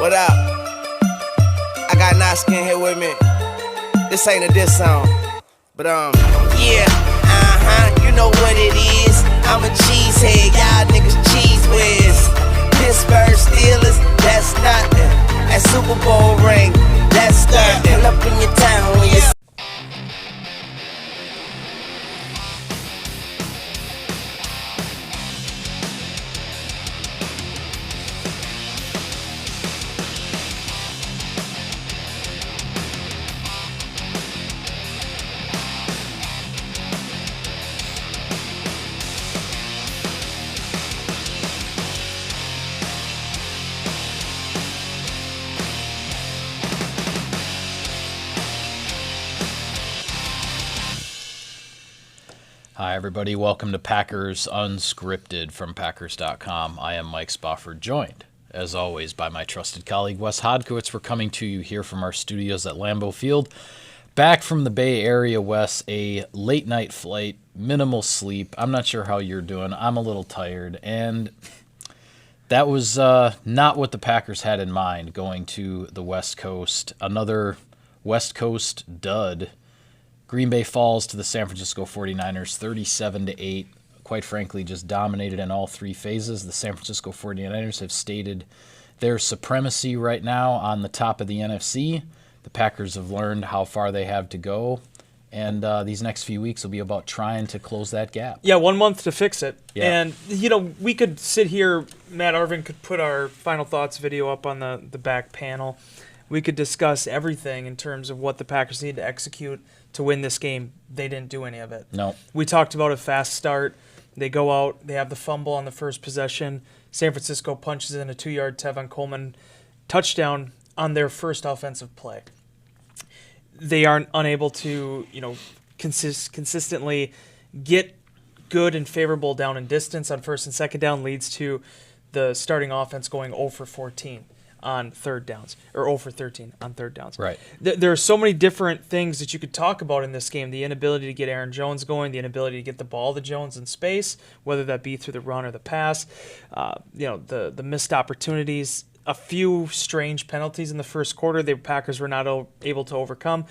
What up? I got Naskin here with me. This ain't a diss song, but yeah, you know what it is. I'm a cheesehead, y'all niggas cheese whiz. Pittsburgh Steelers, that's nothing. That Super Bowl ring, that's nothing. Pull up in your town when you. Hi, everybody. Welcome to Packers Unscripted from Packers.com. I am Mike Spofford, joined, as always, by my trusted colleague, Wes Hodkowitz. We're coming to you here from our studios at Lambeau Field. Back from the Bay Area, Wes, a late-night flight, minimal sleep. I'm not sure how you're doing. I'm a little tired, and that was not what the Packers had in mind going to the West Coast. Another West Coast dud. Green Bay falls to the San Francisco 49ers 37-8. Quite frankly, just dominated in all three phases. The San Francisco 49ers have stated their supremacy right now on the top of the NFC. The Packers have learned how far they have to go, and these next few weeks will be about trying to close that gap. Yeah, 1 month to fix it. Yeah. And, we could sit here, Matt Arvin could put our final thoughts video up on the back panel. We could discuss everything in terms of what the Packers need to execute to win this game. They didn't do any of it. No. We talked about a fast start. They go out, they have the fumble on the first possession. San Francisco punches in a 2-yard Tevin Coleman touchdown on their first offensive play. They aren't unable to, consistently get good and favorable down and distance on first and second down, leads to the starting offense going 0 for 14 on third downs, or 0 for 13 on third downs. Right. There are so many different things that you could talk about in this game. The inability to get Aaron Jones going, the inability to get the ball to Jones in space, whether that be through the run or the pass, the missed opportunities, a few strange penalties in the first quarter the Packers were not able to overcome.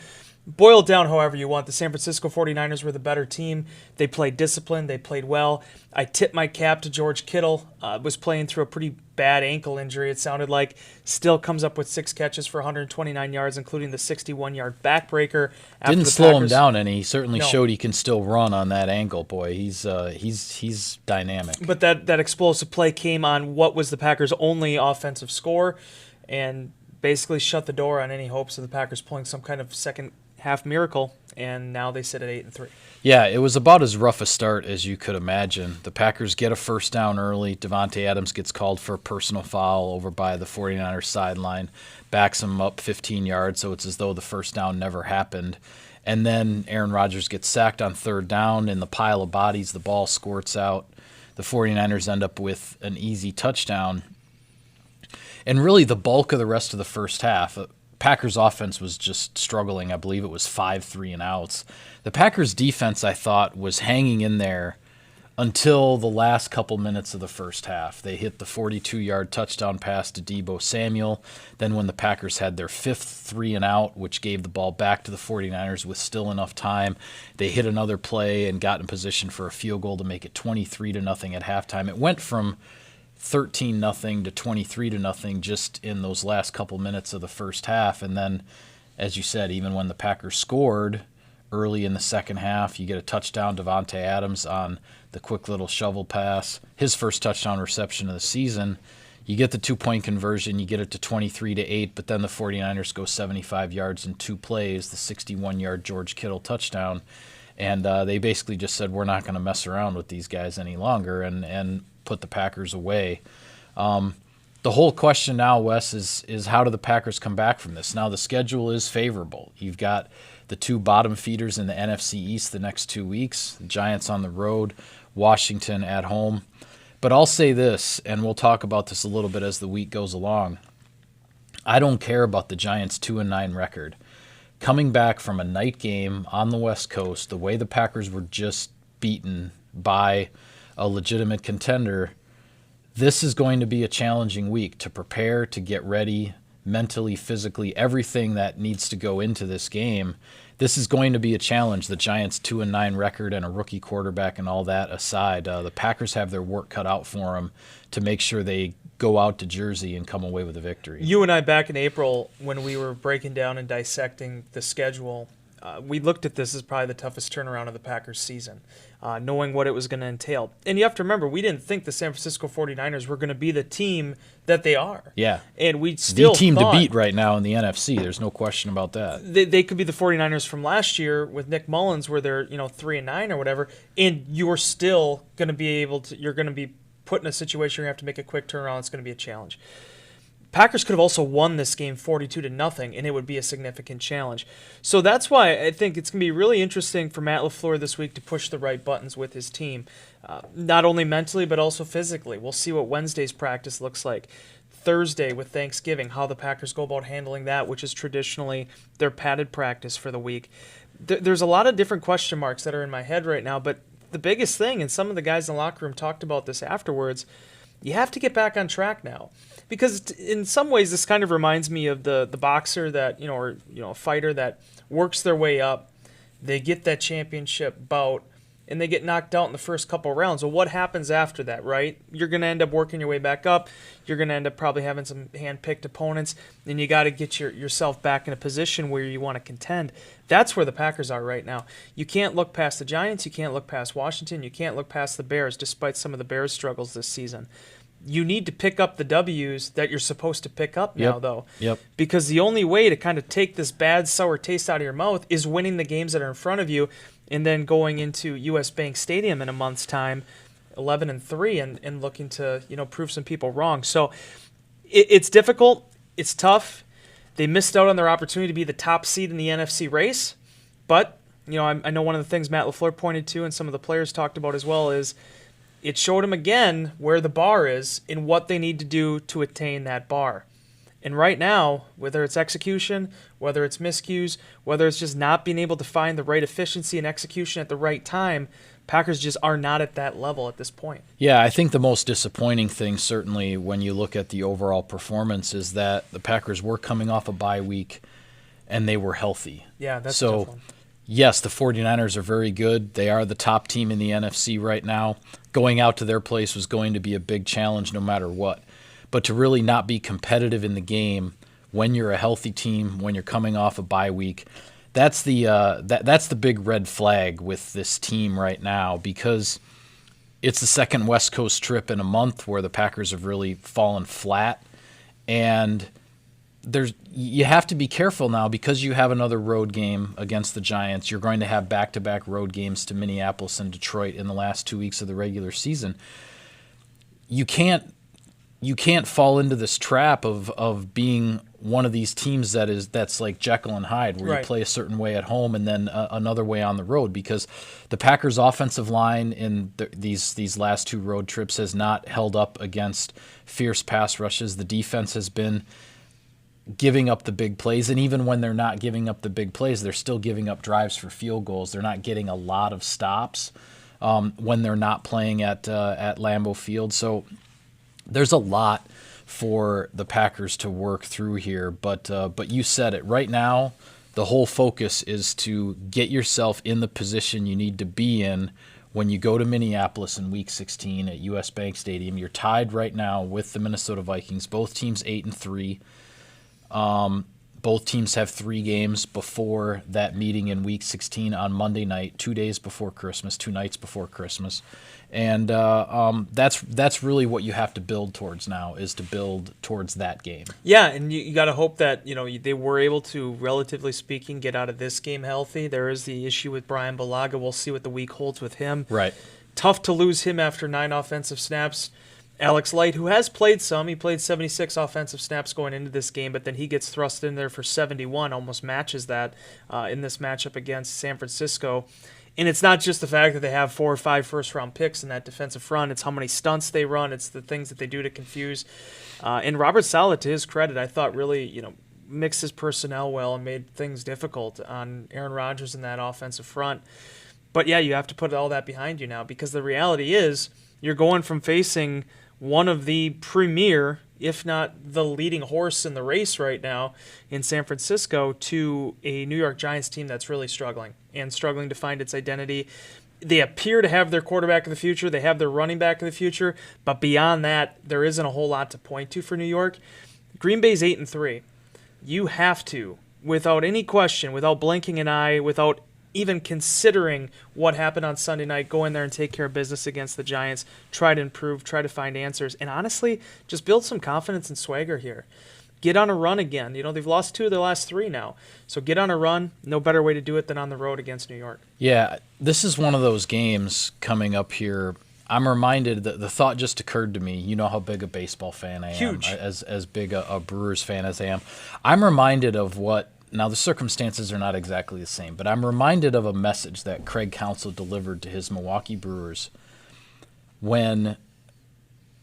Boil it down however you want. The San Francisco 49ers were the better team. They played disciplined. They played well. I tip my cap to George Kittle. Was playing through a pretty bad ankle injury, it sounded like. Still comes up with 6 catches for 129 yards, including the 61-yard backbreaker. Didn't slow him down any. He certainly showed he can still run on that ankle. Boy, he's dynamic. But that explosive play came on what was the Packers' only offensive score, and basically shut the door on any hopes of the Packers pulling some kind of second half miracle, and now they sit at 8-3. Yeah, it was about as rough a start as you could imagine. The Packers get a first down early. Davante Adams gets called for a personal foul over by the 49ers sideline, backs him up 15 yards, so it's as though the first down never happened. And then Aaron Rodgers gets sacked on third down. In the pile of bodies, the ball squirts out. The 49ers end up with an easy touchdown. And really the bulk of the rest of the first half, Packers offense was just struggling. I believe it was 5 3-and-outs. The Packers defense, I thought, was hanging in there until the last couple minutes of the first half. They hit the 42-yard touchdown pass to Deebo Samuel. Then when the Packers had their 5th 3-and-out, which gave the ball back to the 49ers with still enough time, they hit another play and got in position for a field goal to make it 23-0 at halftime. It went from 13-0 to 23-0 just in those last couple minutes of the first half. And then, as you said, even when the Packers scored early in the second half, you get a touchdown, Davante Adams on the quick little shovel pass, his first touchdown reception of the season. You get the 2-point conversion, you get it to 23-8, but then the 49ers go 75 yards in 2 plays, the 61-yard George Kittle touchdown. And they basically just said, we're not going to mess around with these guys any longer, and put the Packers away. The whole question now, Wes, is how do the Packers come back from this? Now the schedule is favorable. You've got the 2 bottom feeders in the NFC East the next 2 weeks, the Giants on the road, Washington at home. But I'll say this, and we'll talk about this a little bit as the week goes along. I don't care about the Giants' 2-9 record. Coming back from a night game on the West Coast, the way the Packers were just beaten by a legitimate contender, this is going to be a challenging week to prepare, to get ready, mentally, physically, everything that needs to go into this game. This is going to be a challenge. The Giants' 2-9 record and a rookie quarterback and all that aside, the Packers have their work cut out for them to make sure they go out to Jersey and come away with a victory. You and I, back in April, when we were breaking down and dissecting the schedule, we looked at this as probably the toughest turnaround of the Packers season, knowing what it was going to entail. And you have to remember, we didn't think the San Francisco 49ers were going to be the team that they are. Yeah. And we still the team thought to beat right now in the NFC. There's no question about that. they could be the 49ers from last year with Nick Mullins, where they're 3-9 or whatever, and you're still going to be able to. You're going to be put in a situation where you have to make a quick turnaround. It's going to be a challenge. Packers could have also won this game 42-0, and it would be a significant challenge. So that's why I think it's going to be really interesting for Matt LaFleur this week to push the right buttons with his team, not only mentally but also physically. We'll see what Wednesday's practice looks like. Thursday with Thanksgiving, how the Packers go about handling that, which is traditionally their padded practice for the week. There's a lot of different question marks that are in my head right now, but the biggest thing, and some of the guys in the locker room talked about this afterwards, you have to get back on track now. Because in some ways, this kind of reminds me of the boxer that, or a fighter that works their way up. They get that championship bout, and they get knocked out in the first couple rounds. Well, what happens after that, right? You're going to end up working your way back up. You're going to end up probably having some hand-picked opponents, and you got to get yourself back in a position where you want to contend. That's where the Packers are right now. You can't look past the Giants. You can't look past Washington. You can't look past the Bears, despite some of the Bears' struggles this season. You need to pick up the W's that you're supposed to pick up now, though. Yep. Because the only way to kind of take this bad, sour taste out of your mouth is winning the games that are in front of you and then going into U.S. Bank Stadium in a month's time, 11-3, and looking to, prove some people wrong. So it's difficult. It's tough. They missed out on their opportunity to be the top seed in the NFC race. But, I know one of the things Matt LaFleur pointed to and some of the players talked about as well is it showed them again where the bar is and what they need to do to attain that bar. And right now, whether it's execution, whether it's miscues, whether it's just not being able to find the right efficiency and execution at the right time, Packers just are not at that level at this point. Yeah, I think the most disappointing thing, certainly when you look at the overall performance, is that the Packers were coming off a bye week and they were healthy. Yeah, that's a tough one. Yes, the 49ers are very good. They are the top team in the NFC right now. Going out to their place was going to be a big challenge no matter what. But to really not be competitive in the game when you're a healthy team, when you're coming off a bye week, that's the big red flag with this team right now, because it's the second West Coast trip in a month where the Packers have really fallen flat. And you have to be careful now because you have another road game against the Giants. You're going to have back-to-back road games to Minneapolis and Detroit in the last 2 weeks of the regular season. You can't fall into this trap of being one of these teams that's like Jekyll and Hyde, where right. You play a certain way at home and then another way on the road, because the Packers' offensive line in these last two road trips has not held up against fierce pass rushes. The defense has been giving up the big plays, and even when they're not giving up the big plays, they're still giving up drives for field goals. They're not getting a lot of stops when they're not playing at Lambeau Field. So there's a lot for the Packers to work through here, but you said it. Right now, the whole focus is to get yourself in the position you need to be in when you go to Minneapolis in Week 16 at U.S. Bank Stadium. You're tied right now with the Minnesota Vikings. Both teams 8-3. Both teams have 3 games before that meeting in Week 16 on Monday night, 2 days before Christmas, 2 nights before Christmas. And that's really what you have to build towards now, is to build towards that game. Yeah, and you got to hope that they were able to, relatively speaking, get out of this game healthy. There is the issue with Brian Bulaga. We'll see what the week holds with him. Right. Tough to lose him after 9 offensive snaps. Alex Light, who has played some, he played 76 offensive snaps going into this game, but then he gets thrust in there for 71, almost matches that in this matchup against San Francisco. And it's not just the fact that they have 4 or 5 first-round picks in that defensive front. It's how many stunts they run. It's the things that they do to confuse. And Robert Saleh, to his credit, I thought really mixed his personnel well and made things difficult on Aaron Rodgers in that offensive front. But, yeah, you have to put all that behind you now, because the reality is you're going from facing one of the premier, if not the leading horse in the race right now in San Francisco, to a New York Giants team that's really struggling to find its identity. They appear to have their quarterback of the future. They have their running back of the future. But beyond that, there isn't a whole lot to point to for New York. Green Bay's 8-3. You have to, without any question, without blinking an eye, without even considering what happened on Sunday night, go in there and take care of business against the Giants, try to improve, try to find answers, and honestly, just build some confidence and swagger here. Get on a run again. They've lost 2 of their last 3 now. So get on a run. No better way to do it than on the road against New York. Yeah, this is one of those games coming up here. I'm reminded that the thought just occurred to me. You know how big a baseball fan I am. Huge. As big a Brewers fan as I am. I'm reminded of what, now the circumstances are not exactly the same, but I'm reminded of a message that Craig Counsell delivered to his Milwaukee Brewers when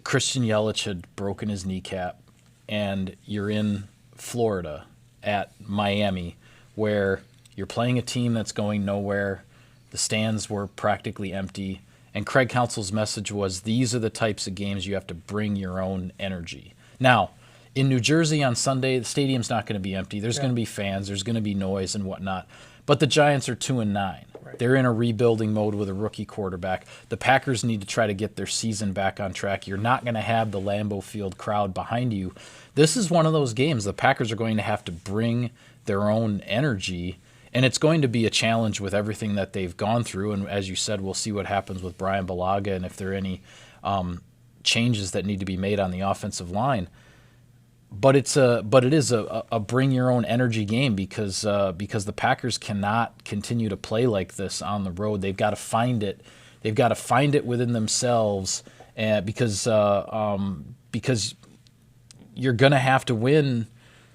Christian Yelich had broken his kneecap, and you're in Florida at Miami where you're playing a team that's going nowhere. The stands were practically empty. And Craig Counsell's message was, these are the types of games you have to bring your own energy. Now, in New Jersey on Sunday, the stadium's not going to be empty. There's going to be fans. There's going to be noise and whatnot. But the Giants are 2-9. Right. They're in a rebuilding mode with a rookie quarterback. The Packers need to try to get their season back on track. You're not going to have the Lambeau Field crowd behind you. This is one of those games the Packers are going to have to bring their own energy, and it's going to be a challenge with everything that they've gone through. And as you said, we'll see what happens with Brian Balaga and if there are any changes that need to be made on the offensive line. But it is a bring your own energy game because the Packers cannot continue to play like this on the road. They've got to find it. They've got to find it within themselves, because you're going to have to win.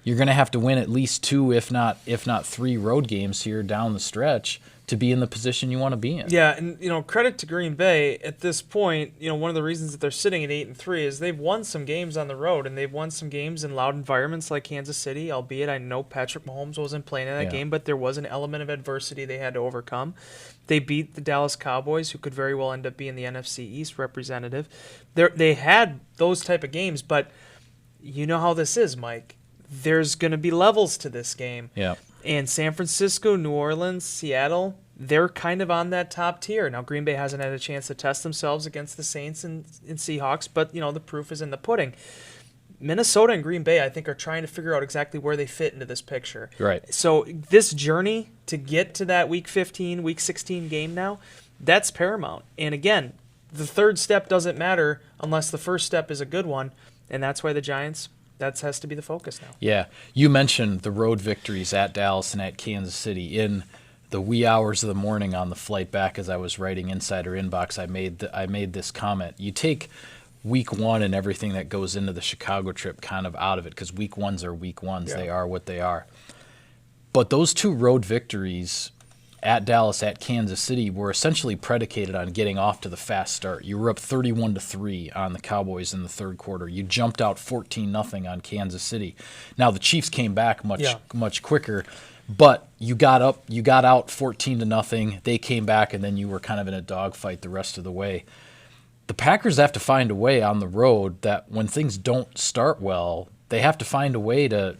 You're going to have to win at least 2, if not 3 road games here down the stretch to be in the position you want to be in. Yeah, and credit to Green Bay at this point. One of the reasons that they're sitting at 8-3 is they've won some games on the road, and they've won some games in loud environments like Kansas City. Albeit I know Patrick Mahomes wasn't playing in that game, but there was an element of adversity they had to overcome. They beat the Dallas Cowboys, who could very well end up being the NFC East representative. They had those type of games, but you know how this is, Mike. There's going to be levels to this game. Yeah. And San Francisco, New Orleans, Seattle, they're kind of on that top tier. Now, Green Bay hasn't had a chance to test themselves against the Saints and Seahawks, but, the proof is in the pudding. Minnesota and Green Bay, I think, are trying to figure out exactly where they fit into this picture. Right. So this journey to get to that Week 15, Week 16 game now, that's paramount. And again, the third step doesn't matter unless the first step is a good one, and that's why the Giants, that has to be the focus now. Yeah. You mentioned the road victories at Dallas and at Kansas City. In the wee hours of the morning on the flight back as I was writing Insider Inbox, I made this comment. You take Week 1 and everything that goes into the Chicago trip kind of out of it, because Week 1s are Week 1s. Yeah. They are what they are. But those 2 road victories at Dallas, at Kansas City, were essentially predicated on getting off to the fast start. You were up 31-3 on the Cowboys in the third quarter. You jumped out 14-0 on Kansas City. Now the Chiefs came back much quicker, but you got out 14-0. They came back, and then you were kind of in a dogfight the rest of the way. The Packers have to find a way on the road that when things don't start well, they have to find a way to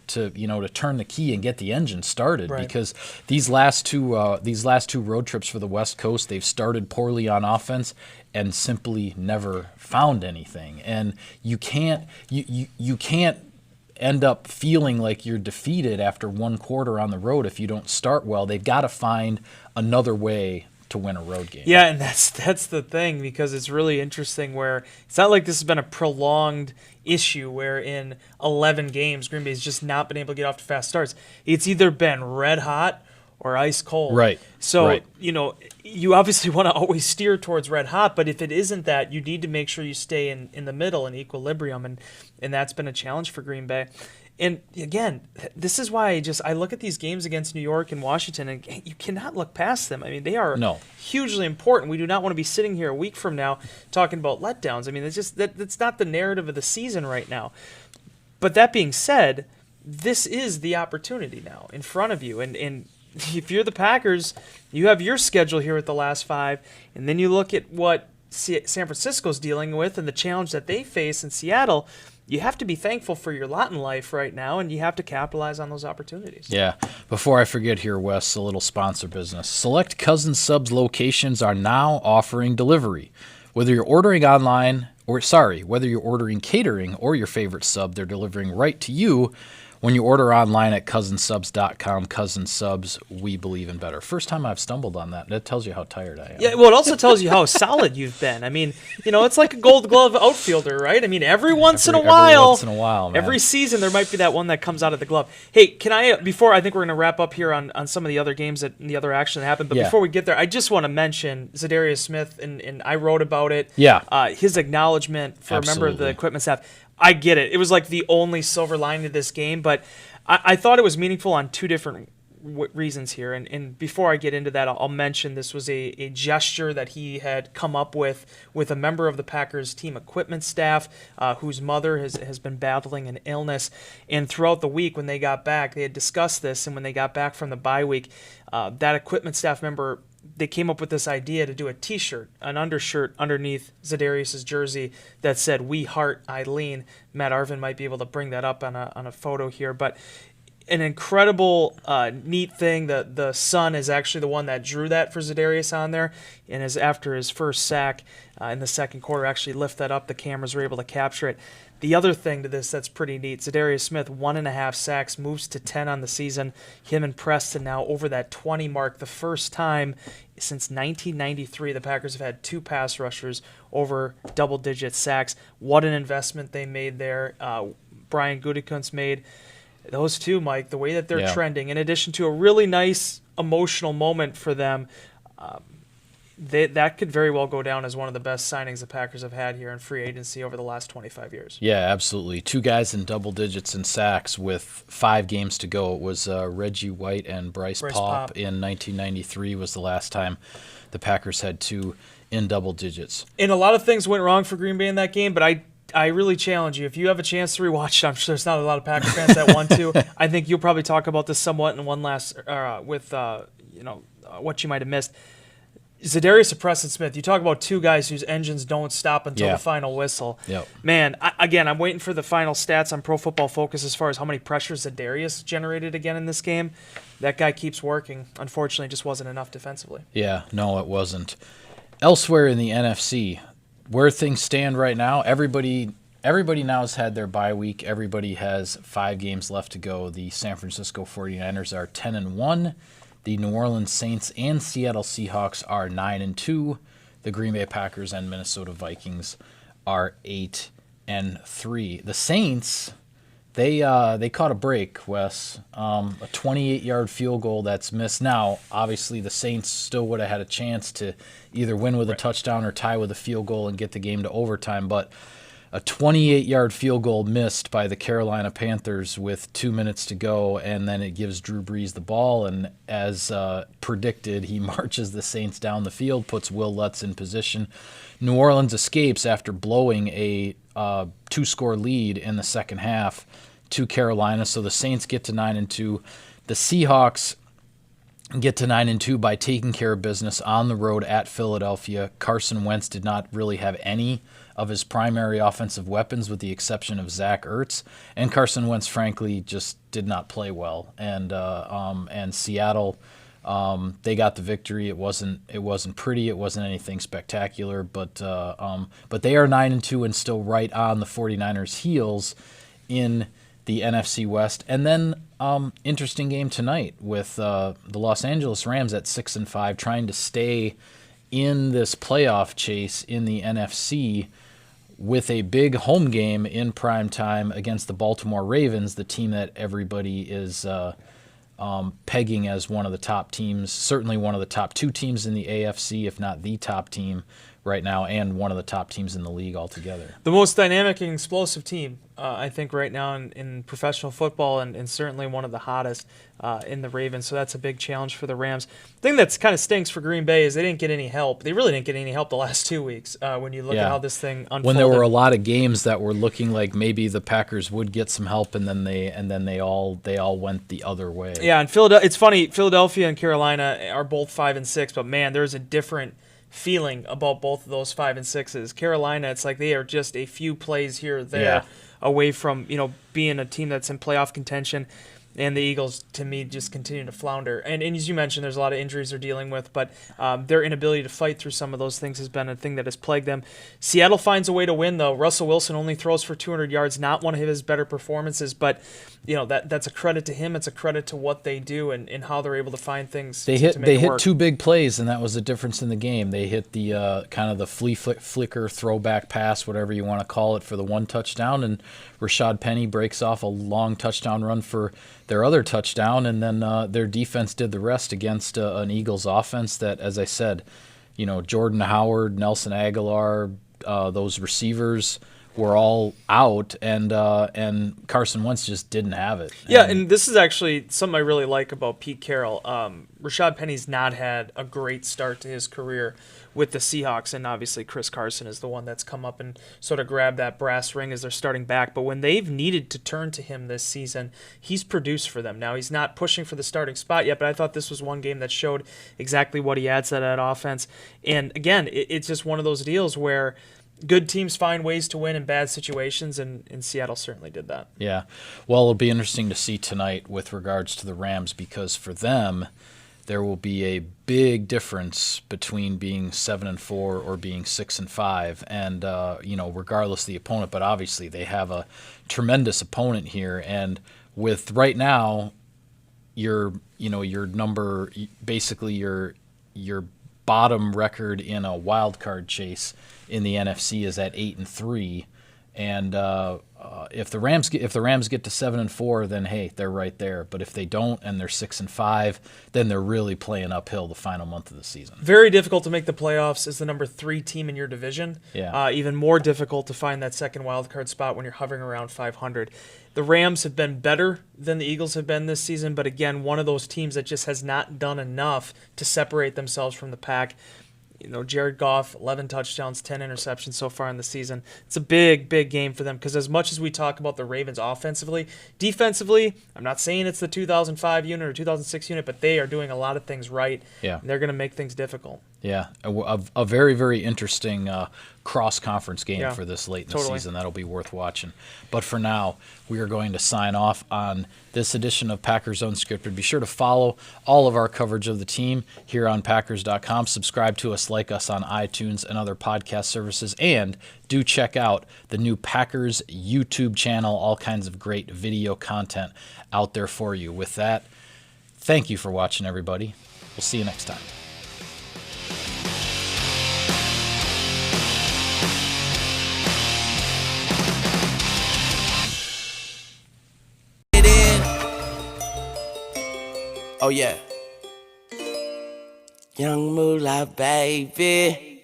turn the key and get the engine started. Right. Because these last two road trips for the West Coast, they've started poorly on offense and simply never found anything. And you can't end up feeling like you're defeated after one quarter on the road if you don't start well. They've got to find another way to win a road game. Yeah, and that's the thing, because it's really interesting where it's not like this has been a prolonged issue where in 11 games Green Bay's just not been able to get off to fast starts. It's either been red hot or ice cold. Right. So, you obviously want to always steer towards red hot, but if it isn't that, you need to make sure you stay in the middle in equilibrium, and that's been a challenge for Green Bay. And again, this is why I look at these games against New York and Washington, and you cannot look past them. I mean, they are hugely important. We do not want to be sitting here a week from now talking about letdowns. I mean, it's just that's not the narrative of the season right now. But that being said, this is the opportunity now in front of you. And if you're the Packers, you have your schedule here at the last 5, and then you look at what San Francisco's dealing with and the challenge that they face in Seattle, you have to be thankful for your lot in life right now, and you have to capitalize on those opportunities. Yeah. Before I forget here, Wes, a little sponsor business. Select Cousin Subs locations are now offering delivery. Whether you're ordering catering or your favorite sub, they're delivering right to you when you order online at cousinsubs.com. Cousin Subs, we believe in better. First time I've stumbled on that. That tells you how tired I am. Yeah, well, it also tells you how solid you've been. I mean, it's like a Gold Glove outfielder, right? I mean, every once in a while, man. every season there might be that one that comes out of the glove. Hey, can I, before I think we're going to wrap up here on some of the other games and the other action that happened, but before we get there, I just want to mention Zadarius Smith, and I wrote about it. Yeah. His acknowledgement for a member of the equipment staff. I get it. It was like the only silver lining to this game, but I thought it was meaningful on two different reasons here. And before I get into that, I'll mention this was a gesture that he had come up with a member of the Packers team equipment staff whose mother has been battling an illness. And throughout the week when they got back, they had discussed this, and when they got back from the bye week, that equipment staff member, they came up with this idea to do a T-shirt, an undershirt underneath Zadarius's jersey that said "We Heart Eileen." Matt Arvin might be able to bring that up on a photo here, but an incredible, neat thing. The son is actually the one that drew that for Zadarius on there, and after his first sack in the second quarter, actually lift that up. The cameras were able to capture it. The other thing to this that's pretty neat, Zadarius Smith, 1.5 sacks, moves to 10 on the season. Him and Preston now over that 20 mark. The first time since 1993 the Packers have had 2 pass rushers over double-digit sacks. What an investment they made there. Brian Gutekunst made. Those two, Mike, the way that they're trending, in addition to a really nice emotional moment for them, that could very well go down as one of the best signings the Packers have had here in free agency over the last 25 years. Yeah, absolutely. 2 guys in double digits in sacks with 5 games to go. It was Reggie White and Bryce Paup in 1993 was the last time the Packers had 2 in double digits. And a lot of things went wrong for Green Bay in that game, but I really challenge you. If you have a chance to rewatch it, I'm sure there's not a lot of Packer fans that want to. I think you'll probably talk about this somewhat in one last with what you might have missed. Zadarius and Preston Smith, you talk about 2 guys whose engines don't stop until the final whistle. Yep. Man, I'm waiting for the final stats on Pro Football Focus as far as how many pressures Zadarius generated again in this game. That guy keeps working. Unfortunately, it just wasn't enough defensively. Yeah, no, it wasn't. Elsewhere in the NFC, where things stand right now, everybody now has had their bye week. Everybody has 5 games left to go. The San Francisco 49ers are 10-1. The New Orleans Saints and Seattle Seahawks are 9-2. The Green Bay Packers and Minnesota Vikings are 8-3. The Saints, they caught a break, Wes. A 28-yard field goal that's missed. Now, obviously, the Saints still would have had a chance to either win with a touchdown or tie with a field goal and get the game to overtime, but a 28-yard field goal missed by the Carolina Panthers with 2 minutes to go, and then it gives Drew Brees the ball, and as predicted, he marches the Saints down the field, puts Will Lutz in position. New Orleans escapes after blowing a 2-score lead in the second half to Carolina, so the Saints get to 9-2. The Seahawks get to 9-2 by taking care of business on the road at Philadelphia. Carson Wentz did not really have any of his primary offensive weapons with the exception of Zach Ertz, and Carson Wentz frankly just did not play well. And Seattle, they got the victory. It wasn't pretty. It wasn't anything spectacular, but they are 9-2 and still right on the 49ers' heels in the NFC West. And then interesting game tonight with the Los Angeles Rams at 6-5, trying to stay in this playoff chase in the NFC with a big home game in prime time against the Baltimore Ravens, the team that everybody is pegging as one of the top teams, certainly one of the top 2 teams in the AFC, if not the top team right now, and one of the top teams in the league altogether. The most dynamic and explosive team, I think, right now in professional football, and certainly one of the hottest in the Ravens. So that's a big challenge for the Rams. The thing that's kind of stinks for Green Bay is they didn't get any help. They really didn't get any help the last 2 weeks when you look at how this thing unfolded. When there were a lot of games that were looking like maybe the Packers would get some help, and then they all went the other way. Yeah, and Philadelphia. It's funny. Philadelphia and Carolina are both 5-6, but man, there's a different feeling about both of those 5 and 6s. Carolina, it's like they are just a few plays here or there away from being a team that's in playoff contention. And the Eagles, to me, just continue to flounder. And as you mentioned, there's a lot of injuries they're dealing with, but their inability to fight through some of those things has been a thing that has plagued them. Seattle finds a way to win, though. Russell Wilson only throws for 200 yards, not one of his better performances, but that's a credit to him. It's a credit to what they do and how they're able to find things They to make it work. 2 big plays, and that was the difference in the game. They hit the kind of the flea flicker throwback pass, whatever you want to call it, for the 1 touchdown, and Rashad Penny breaks off a long touchdown run for their other touchdown, and then their defense did the rest against an Eagles offense that, as I said, Jordan Howard, Nelson Aguilar, those receivers were all out, and Carson Wentz just didn't have it. Yeah, and this is actually something I really like about Pete Carroll. Rashad Penny's not had a great start to his career with the Seahawks, and obviously Chris Carson is the one that's come up and sort of grabbed that brass ring as they're starting back. But when they've needed to turn to him this season, he's produced for them. Now, he's not pushing for the starting spot yet, but I thought this was one game that showed exactly what he adds to that offense. And again, it's just one of those deals where good teams find ways to win in bad situations, and Seattle certainly did that. Yeah. Well, it'll be interesting to see tonight with regards to the Rams, because for them, there will be a big difference between being 7-4 or being 6-5, and regardless of the opponent. But obviously, they have a tremendous opponent here, and with right now, your number, basically your bottom record in a wild card chase in the NFC is at 8-3, and if the Rams get to 7-4, then hey, they're right there. But if they don't and they're 6-5, then they're really playing uphill the final month of the season. Very difficult to make the playoffs as the number 3 team in your division. Yeah. Even more difficult to find that second wild card spot when you're hovering around 500. The Rams have been better than the Eagles have been this season, but again, one of those teams that just has not done enough to separate themselves from the pack. Jared Goff, 11 touchdowns, 10 interceptions so far in the season. It's a big, big game for them, because as much as we talk about the Ravens offensively, defensively, I'm not saying it's the 2005 unit or 2006 unit, but they are doing a lot of things right. Yeah. And they're going to make things difficult. Yeah, a very, very interesting cross-conference game for this late in the Totally. season. That'll be worth watching. But for now, we are going to sign off on this edition of Packers Unscripted. Be sure to follow all of our coverage of the team here on Packers.com. Subscribe to us, like us on iTunes and other podcast services, and do check out the new Packers YouTube channel. All kinds of great video content out there for you. With that, thank you for watching, everybody. We'll see you next time. Oh yeah. Young Moolah, baby.